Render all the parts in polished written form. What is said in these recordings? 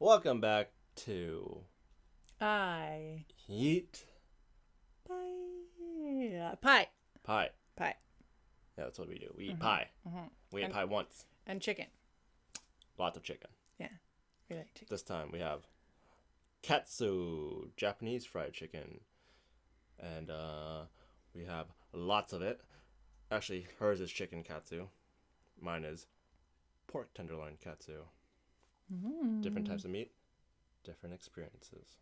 Welcome back to I Eat pie. Pie. Pie. Pie. Yeah, that's what we do. We eat pie. We ate pie once. And chicken. Lots of chicken. Yeah. We like chicken. This time we have Katsu, Japanese fried chicken. And we have lots of it. Actually, hers is chicken katsu. Mine is pork tenderloin katsu. Different types of meat, different experiences.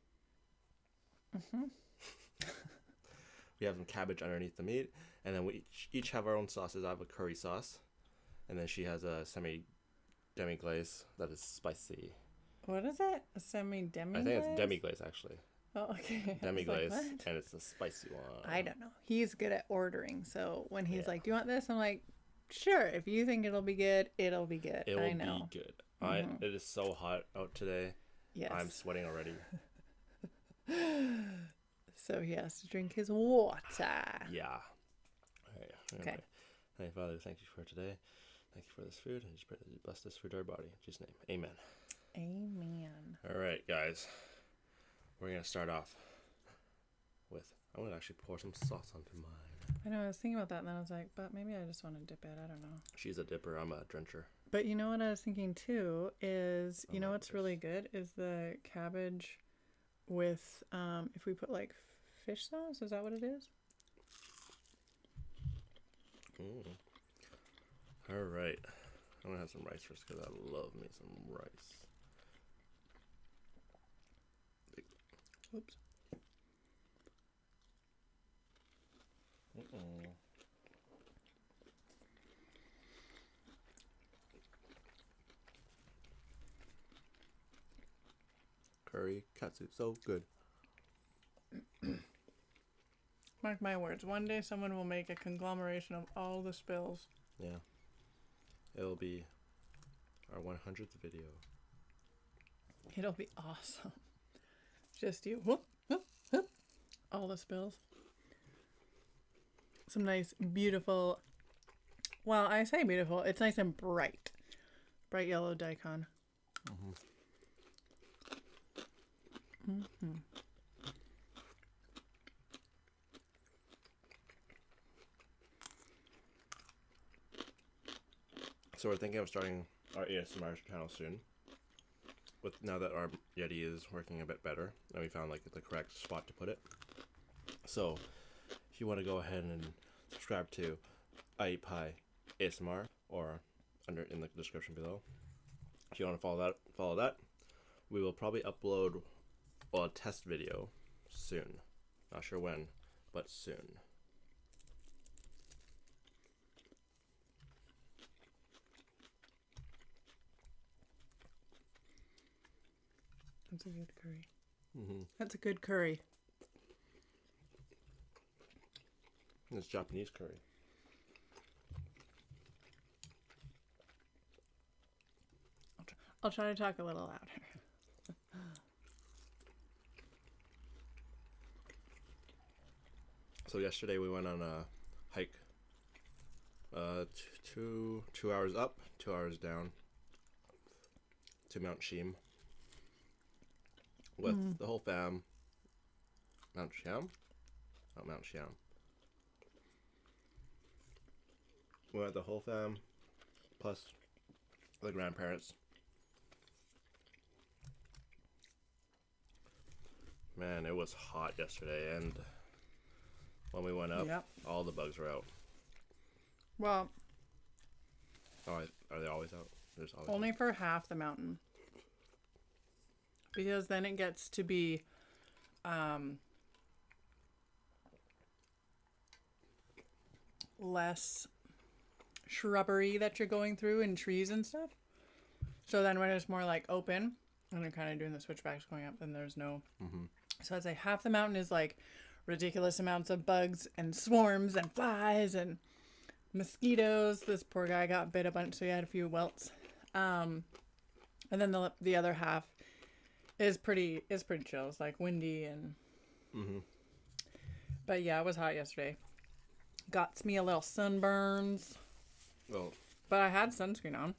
We have some cabbage underneath the meat, and then we each have our own sauces. I have a curry sauce, and then she has a demi-glaze that is spicy. What is it? A semi-demi-glaze? I think it's demi-glaze, actually. Oh, okay. Demi-glaze, Like, and it's the spicy one. I don't know. He's good at ordering, so when he's like, "Do you want this?" I'm like, "Sure. If you think it'll be good, it'll be good." It will I know. be good. It is so hot out today. Yes. I'm sweating already. So he has to drink his water. Yeah. All right. Okay. Anyway. Hey, Father, thank you for today. Thank you for this food. I just pray that you bless this food to our body. In Jesus' name. Amen. Amen. All right, guys. We're going to start off with, I'm going to actually pour some sauce onto mine. I know. I was thinking about that, and then I was like, "But maybe I just want to dip it. I don't know." She's a dipper. I'm a drencher. But you know what I was thinking too is, you know what's really good is the cabbage with, if we put like fish sauce, is that what it is? All right. I'm going to have some rice first because I love me some rice. Oops. Curry katsu, so good. Mark my words. One day someone will make a conglomeration of all the spills. Yeah. It'll be our 100th video. It'll be awesome. Just you. Whoop, whoop, whoop. All the spills. Some nice, beautiful. Well, I say beautiful. It's nice and bright. Bright yellow daikon. So we're thinking of starting our ASMR channel soon. With now that our Yeti is working a bit better, and we found like the correct spot to put it. So if you want to go ahead and subscribe to ieatpie ASMR or under in the description below. If you want to follow that. We will probably upload a test video soon. Not sure when, but soon. That's a good curry. That's a good curry. It's Japanese curry. I'll try to talk a little louder. So yesterday we went on a hike. 2 hours up, 2 hours down to Mount Shim with the whole fam. Mount Shiam? Oh, Mount Shiam. We went the whole fam plus the grandparents. Man, it was hot yesterday, and when we went up, all the bugs were out. Well, Oh, are they always out? There's always only for half the mountain. Because then it gets to be less shrubbery that you're going through and trees and stuff. So then when it's more like open and you're kind of doing the switchbacks going up, then there's no. So I'd say half the mountain is like ridiculous amounts of bugs and swarms and flies and mosquitoes. This poor guy got bit a bunch, so he had a few welts. And then the other half is pretty chill. It's like windy and. But yeah, it was hot yesterday. Got me a little sunburns. Well, But I had sunscreen on.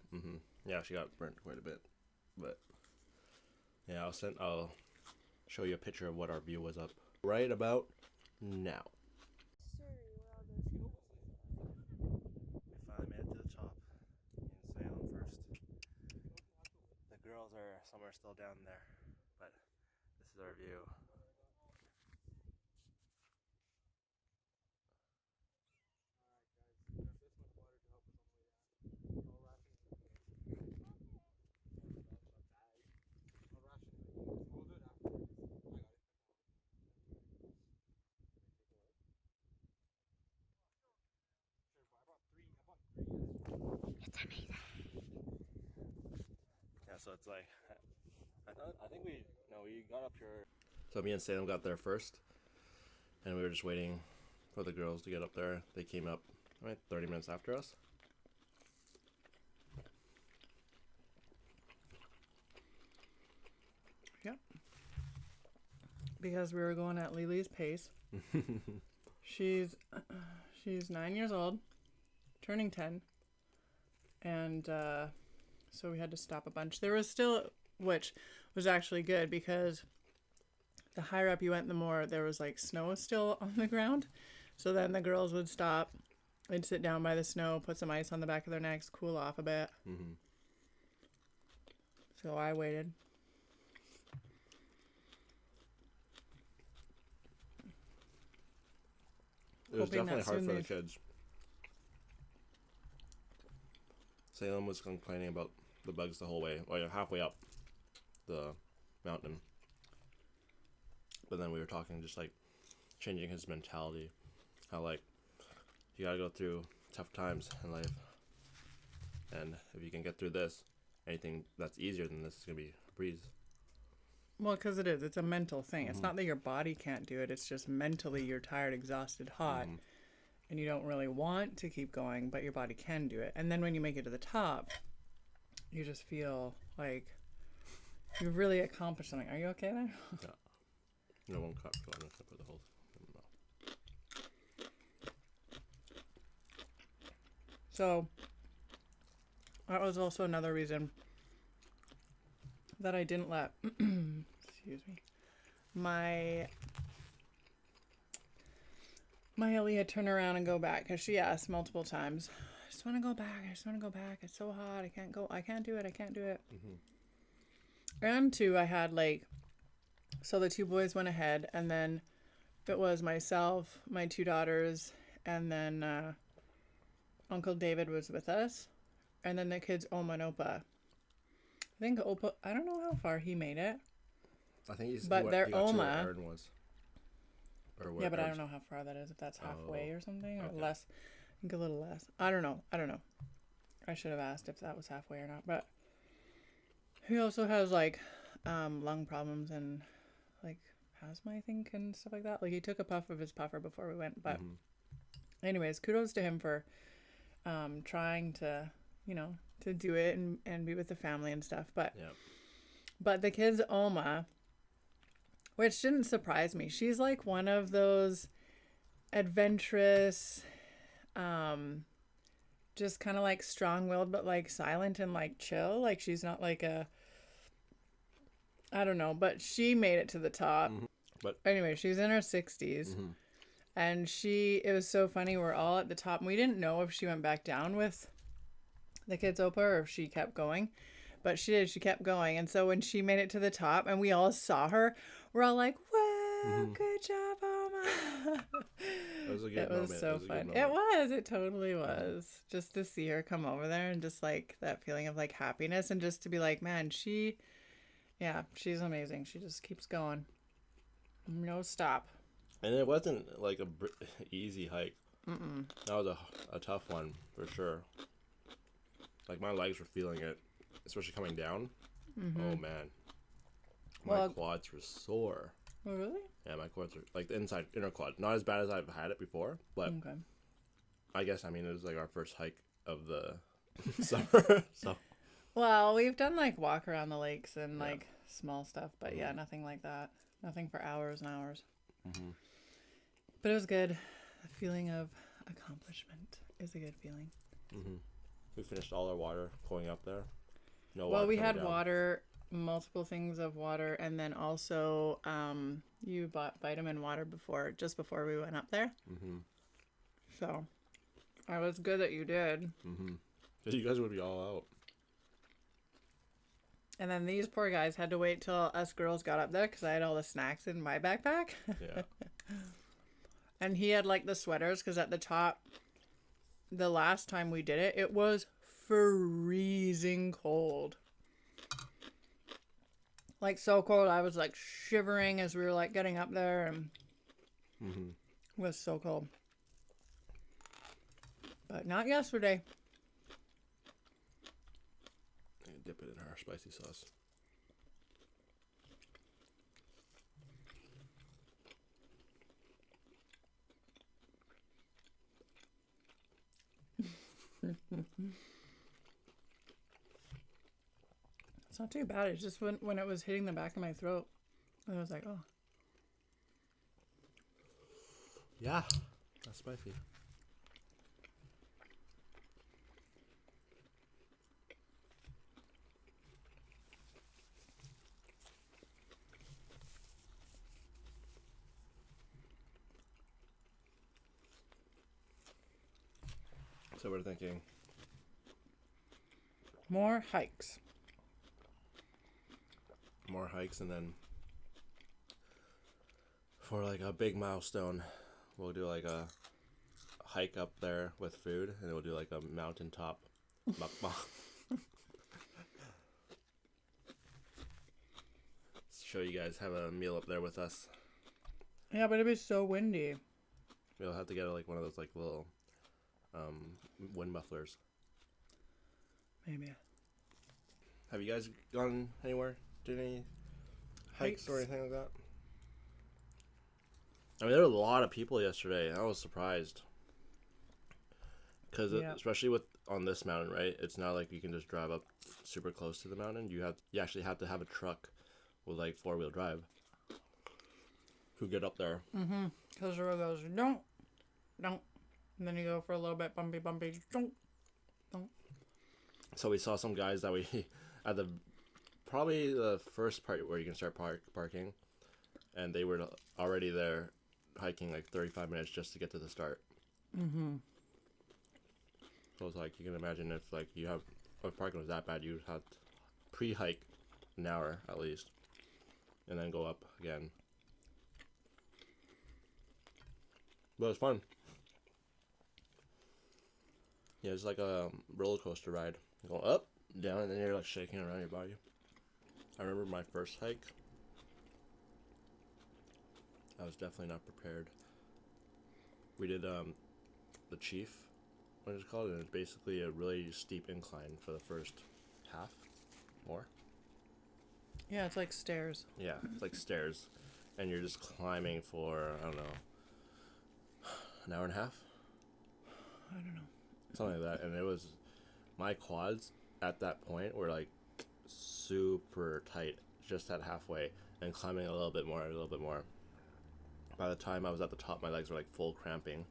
yeah, she got burnt quite a bit, but Yeah, I'll show you a picture of what our view was up right about now. We finally made it to the top in Salem first. The girls are somewhere still down there, but this is our view. Yeah, so it's like, I think we got up here. So me and Salem got there first, and we were just waiting for the girls to get up there. They came up, 30 minutes after us. Yep. Because we were going at Lily's pace. She's 9 years old, turning 10, and so we had to stop a bunch. There was still, which was actually good because the higher up you went, the more there was like snow still on the ground. So then the girls would stop, they'd sit down by the snow, put some ice on the back of their necks, cool off a bit. Mm-hmm. So I waited. It was Hoping definitely that hard soon for the they'd- kids. Salem was complaining about the bugs the whole way, like halfway up the mountain. But then we were talking, just like changing his mentality, how like you gotta go through tough times in life, and if you can get through this, anything that's easier than this is gonna be a breeze. Well, because it is. It's a mental thing. It's not that your body can't do it. It's just mentally you're tired, exhausted, hot, and you don't really want to keep going, but your body can do it. And then when you make it to the top, you just feel like you've really accomplished something. Are you okay there? Yeah. No one cut, so I'm just gonna put the whole thing in the mouth. So that was also another reason that I didn't let excuse me, my Aaliyah turn around and go back, because she asked multiple times, I just want to go back, it's so hot, I can't do it. And two, I had like, so the two boys went ahead, and then it was myself, my two daughters, and then Uncle David was with us, and then the kids Oma and Opa. I think Opa, I don't know how far he made it. I think he's. But their he got to where Oma. Aaron was. Or where Yeah, but I Aaron's- don't know how far that is. If that's halfway or something, or okay. less. I think a little less. I don't know. I should have asked if that was halfway or not. But he also has like lung problems and like asthma, I think, and stuff like that. Like he took a puff of his puffer before we went. But anyways, kudos to him for trying to, to do it and be with the family and stuff. But Yeah. But the kids Oma, which didn't surprise me. She's like one of those adventurous, just kind of like strong-willed, but like silent and like chill. Like she's not like I don't know, but she made it to the top. But anyway, she's in her 60s. And it was so funny. We're all at the top, and we didn't know if she went back down with the kids Opa or if she kept going. But she did. She kept going. And so when she made it to the top and we all saw her, we're all like, "Wow, good job, Oma." it was a good It moment. was so fun. It was. It totally was. Just to see her come over there and just like that feeling of like happiness, and just to be like, man, she's amazing. She just keeps going. No stop. And it wasn't like a easy hike. That was a tough one for sure. Like my legs were feeling it, especially coming down. Oh man, my quads were sore. Oh really? Yeah, my quads were like the inner quad. Not as bad as I've had it before, but I guess it was like our first hike of the summer. So well, we've done like walk around the lakes and like small stuff, but yeah, nothing like that. Nothing for hours and hours. But it was good. The feeling of accomplishment is a good feeling. we finished all our water going up there. No Well, water we coming had down. water multiple things of water, and then also you bought vitamin water just before we went up there. Mm-hmm. So it was good that you did. Mm-hmm. You guys would be all out. And then these poor guys had to wait till us girls got up there because I had all the snacks in my backpack. Yeah. And he had like the sweaters because at the top, the last time we did it, it was freezing cold. Like so cold, I was like shivering as we were like getting up there, and Mm-hmm. it was so cold. But not yesterday. Dip it in our spicy sauce. It's not too bad. It's just when it was hitting the back of my throat, I was like, oh. Yeah, that's spicy. So we're thinking More hikes. more hikes, and then for like a big milestone, we'll do like a hike up there with food, and we'll do like a mountaintop mukbang. Show you guys have a meal up there with us. Yeah, but it'd be so windy. We'll have to get like one of those like little wind mufflers. Maybe. Have you guys gone anywhere? Did any hikes or anything like that? I mean, there were a lot of people yesterday. I was surprised. Because especially with on this mountain, right? It's not like you can just drive up super close to the mountain. You actually have to have a truck with like 4-wheel drive to get up there. Mm-hmm. Because the road goes, don't. And then you go for a little bit bumpy, don't. So we saw some guys that we, at probably the first part where you can start parking, and they were already there hiking like 35 minutes just to get to the start. Mm-hmm. So it's like, you can imagine if like if parking was that bad, you'd have to pre-hike an hour at least, and then go up again. But it was fun. Yeah, it's like a roller coaster ride. You go up, down, and then you're like shaking around your body. I remember my first hike. I was definitely not prepared. We did the Chief, what is it called? And it's basically a really steep incline for the first half, more. Yeah, it's like stairs. Yeah, it's like stairs, and you're just climbing for, I don't know, an hour and a half? I don't know. Something like that. And it was, my quads at that point were like super tight, just at halfway, and climbing a little bit more. By the time I was at the top, my legs were like full cramping.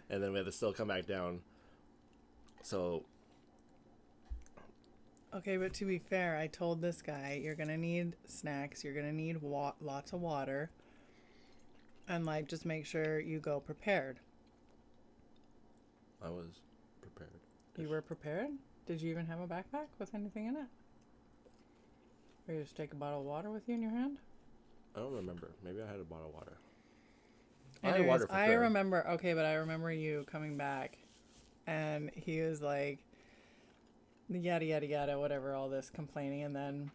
And then we had to still come back down. So. Okay, but to be fair, I told this guy, you're going to need snacks, you're going to need lots of water, and like just make sure you go prepared. I was prepared. You were prepared? Did you even have a backpack with anything in it? Or you just take a bottle of water with you in your hand? I don't remember. Maybe I had a bottle of water. Anyways, I had water for sure. I remember you coming back, and he was like, yada, yada, yada, whatever, all this complaining, and then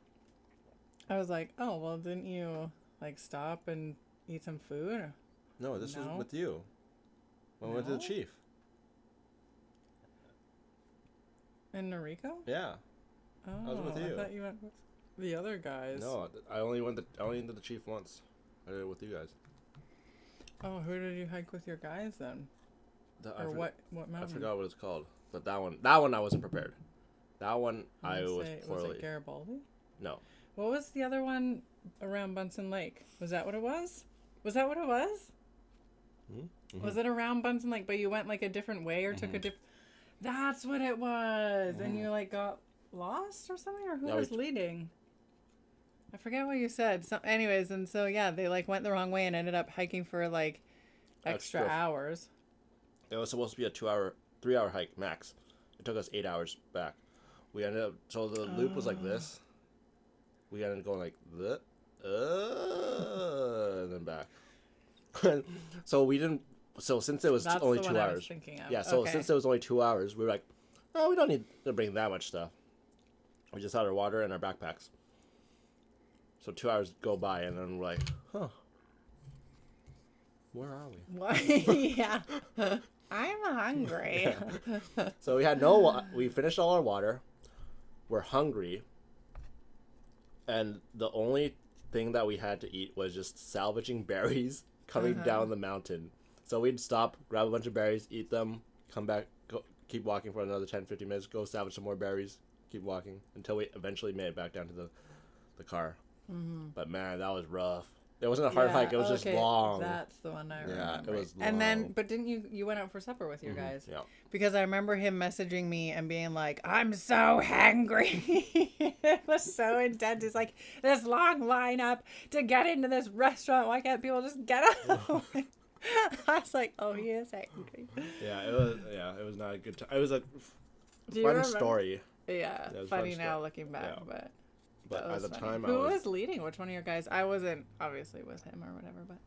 I was like, oh, well, didn't you, like, stop and eat some food? No, this was with you. When we went to the Chief. In Noriko? Yeah. Oh, I was with you. I thought you went with the other guys. No, I only went to the Chief once. I did it with you guys. Oh, who did you hike with your guys then? What mountain? I forgot what it's called. But that one I wasn't prepared. That one I was poorly. Was it Garibaldi? No. What was the other one around Bunsen Lake? Was that what it was? Was that what it was? Mm-hmm. Was it around Bunsen Lake, but you went like a different way or took a different... That's what it was. Mm-hmm. And you like got lost or something, or who Yeah, was leading? I forget what you said. So, anyways, and so yeah, they like went the wrong way and ended up hiking for like extra hours. It was supposed to be a 3-hour hike max. It took us 8 hours back. We ended up, so the loop was like this. We ended up going like this, and then back. So we didn't. So since it was only 2 hours, yeah. So since it was only 2 hours, we were like, oh, we don't need to bring that much stuff. We just had our water and our backpacks. So 2 hours go by, and then we're like, huh, where are we? What? Yeah, I'm hungry. So we had we finished all our water. We're hungry. And the only thing that we had to eat was just salvaging berries coming down the mountain. So we'd stop, grab a bunch of berries, eat them, come back, keep walking for another 10, 15 minutes, go salvage some more berries, keep walking until we eventually made it back down to the car. Mm-hmm. But man, that was rough. It wasn't a hard hike. It was just long. That's the one I remember. Yeah, it was long. And then, but didn't you went out for supper with your guys? Yeah. Because I remember him messaging me and being like, I'm so hungry. It was so intense. He's like, this long lineup to get into this restaurant. Why can't people just get out? I was like, oh, he is angry. Yeah, it was not a good time. It was a fun story. Yeah, funny now looking back, but at the time, who was leading? Which one of your guys? I wasn't obviously with him or whatever, but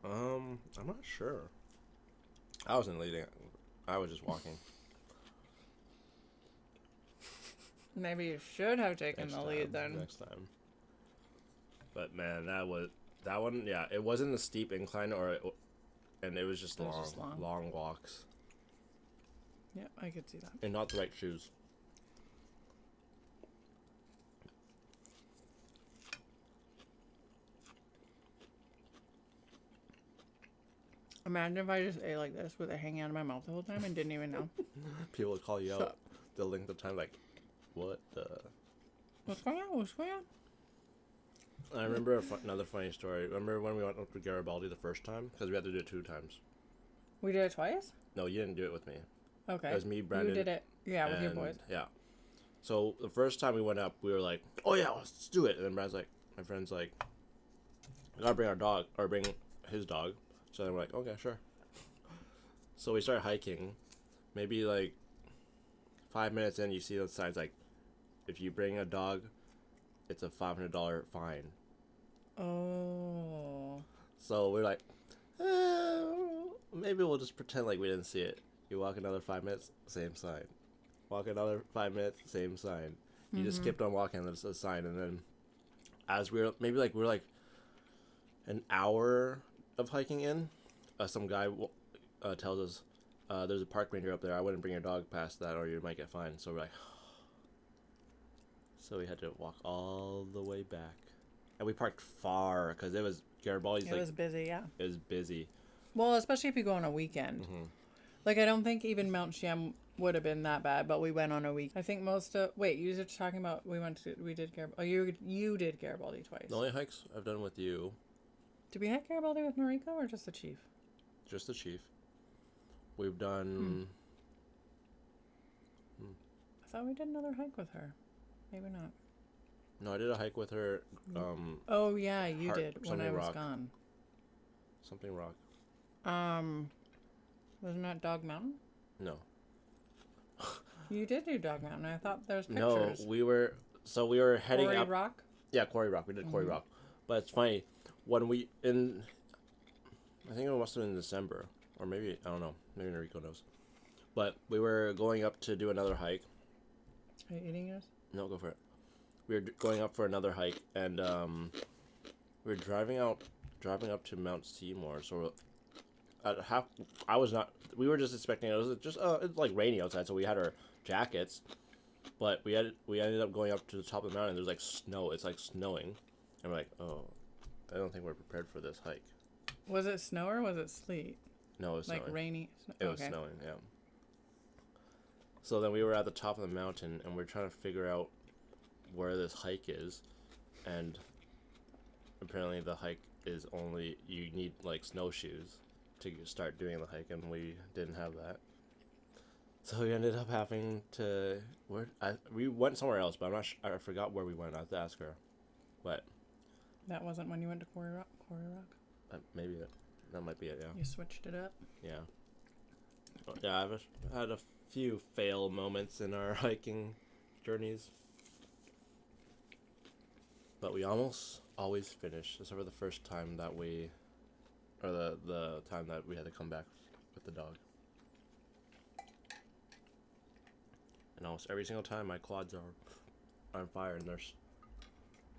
I'm not sure. I wasn't leading. I was just walking. Maybe you should have taken the lead then. Next time. But man, that one. Yeah, it wasn't a steep incline and it was just long walks. Yeah, I could see that. And not the right shoes. Imagine if I just ate like this with it hanging out of my mouth the whole time and didn't even know. People would call you out. They'll link the time like, what the? What's going on? What's going on? I remember another funny story. Remember when we went up to Garibaldi the first time? Because we had to do it 2 times. We did it twice? No, you didn't do it with me. Okay. It was me, Brandon. You did it, yeah, with your boys. Yeah. So the first time we went up, we were like, oh yeah, let's do it. And then my friend's like, we gotta bring our dog, or bring his dog. So then we're like, okay, sure. So we start hiking. Maybe like 5 minutes in, you see those signs like, if you bring a dog, it's a $500 fine. Oh. So we're like, maybe we'll just pretend like we didn't see it. You walk another 5 minutes, same sign. Walk another 5 minutes, same sign. You just kept on walking, there's a sign, and then as we're like an hour of hiking in, some guy tells us, there's a park ranger up there. I wouldn't bring your dog past that or you might get fined. So we're like, so we had to walk all the way back. And we parked far because it was Garibaldi's. It was busy, yeah. It was busy. Well, especially if you go on a weekend. Mm-hmm. Like, I don't think even Mount Shiam would have been that bad, but we went on a week. I think most of... Wait, you were talking about... We did Garibaldi... Oh, you did Garibaldi twice. The only hikes I've done with you... Did we hike Garibaldi with Mariko or just the Chief? Just the Chief. We've done... I thought we did another hike with her. Maybe not. No, I did a hike with her. Oh, yeah, you did when I was gone. Something rock. Wasn't that Dog Mountain? No. You did do Dog Mountain. I thought there was pictures. No, we were heading Quarry up. Rock? Yeah, Quarry Rock. We did Quarry Rock. But it's funny. When I think it must have been in December. Or maybe, I don't know. Maybe Enrico knows. But we were going up to do another hike. Are you eating yours? No, go for it. We were going up for another hike, and we were driving up to Mount Seymour. So we were just expecting it was just it's like rainy outside, so we had our jackets, but we ended up going up to the top of the mountain. There's like snow. It's like snowing, and we're like, oh, I don't think we're prepared for this hike. Was it snow or was it sleet? No, it was like snowing. Rainy. It was snowing, yeah. So then we were at the top of the mountain, and we're trying to figure out where this hike is, and apparently the hike is only, you need like snowshoes to start doing the hike, and we didn't have that. So we ended up having to we went somewhere else, but I'm not. I forgot where we went. I have to ask her. But That wasn't when you went to Quarry Rock. maybe that might be it. Yeah. You switched it up. Yeah. Yeah, I've had a few fail moments in our hiking journeys. But we almost always finish, except for the first time that the time that we had to come back with the dog. And almost every single time my quads are on fire and they're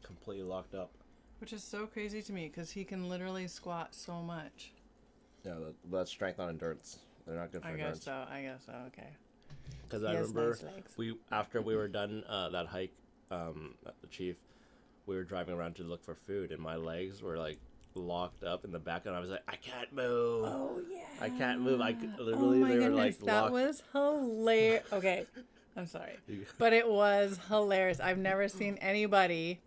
completely locked up. Which is so crazy to me because he can literally squat so much. Yeah, that's strength on endurance. They're not good for endurance. I guess so. Okay. Because I remember after we were done that hike at the Chief, we were driving around to look for food, and my legs were like locked up in the back, and I was like, I can't move. Oh yeah. I can't move. I literally they were like that locked. was hilarious. Okay, I'm sorry, but it was hilarious. I've never seen anybody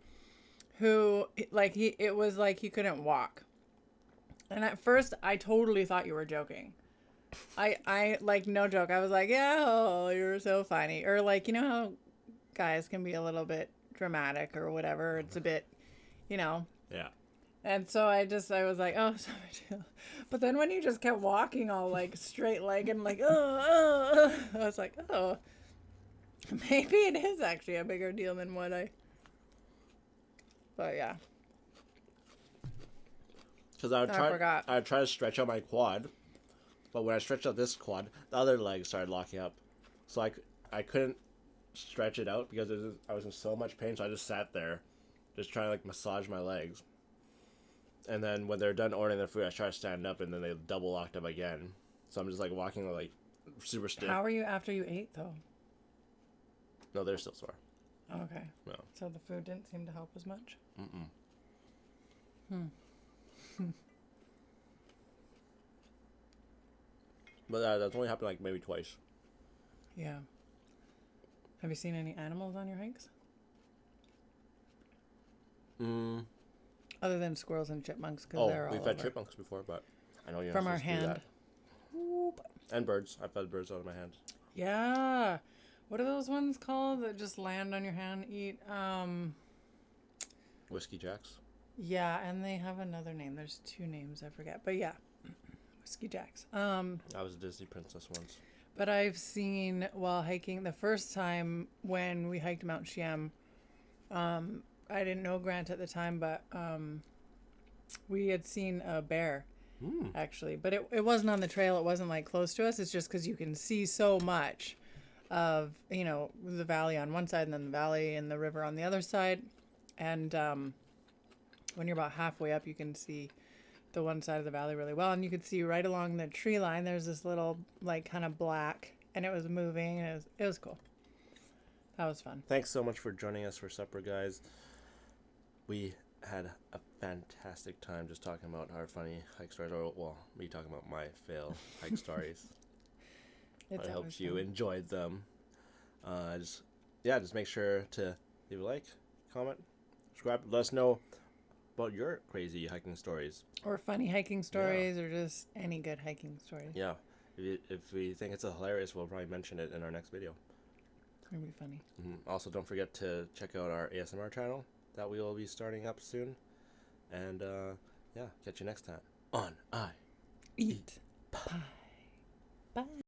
who it was like he couldn't walk. And at first, I totally thought you were joking. I like, no joke. I was like, yeah, oh, you're so funny. Or like, you know how guys can be a little bit dramatic or whatever. It's a bit, Yeah. And so I was like, oh, so much. But then when you just kept walking all like straight legged and like, I was like, oh, maybe it is actually a bigger deal than what but yeah. Because I would try to stretch out my quad, but when I stretched out this quad, the other leg started locking up, so I couldn't stretch it out because I was in so much pain. So I just sat there, just trying to like massage my legs. And then when they're done ordering their food, I try to stand up, and then they double locked up again. So I'm just like walking like super stiff. How are you after you ate though? No, they're still sore. Oh, okay. No. So the food didn't seem to help as much. But that's only happened like maybe twice. Yeah. Have you seen any animals on your hikes? Other than squirrels and chipmunks, because they're all we've had chipmunks before, but I know you're not from our supposed to do hand. that. And birds. I've had birds out of my hand. Yeah. What are those ones called that just land on your hand? Eat. Whiskey jacks. Yeah, and they have another name. There's two names I forget, but yeah, whiskey jacks. I was a Disney princess once. But I've seen while hiking the first time when we hiked Mount Shiam. I didn't know Grant at the time, but we had seen a bear actually, but it wasn't on the trail. It wasn't like close to us. It's just because you can see so much of the valley on one side and then the valley and the river on the other side, and when you're about halfway up, you can see the one side of the valley really well, and you could see right along the tree line. There's this little like kind of black, and it was moving, and it was cool. That was fun. Thanks so much for joining us for supper, guys. We had a fantastic time just talking about our funny hike stories. Or, well, me talking about my fail hike stories. I hope you enjoyed them. Just make sure to leave a like, comment, subscribe. Let us know about your crazy hiking stories. Or funny hiking stories, or just any good hiking stories. Yeah. If we think it's hilarious, we'll probably mention it in our next video. It'll be funny. Also, don't forget to check out our ASMR channel that we will be starting up soon. And, catch you next time on I Eat Pie. Bye.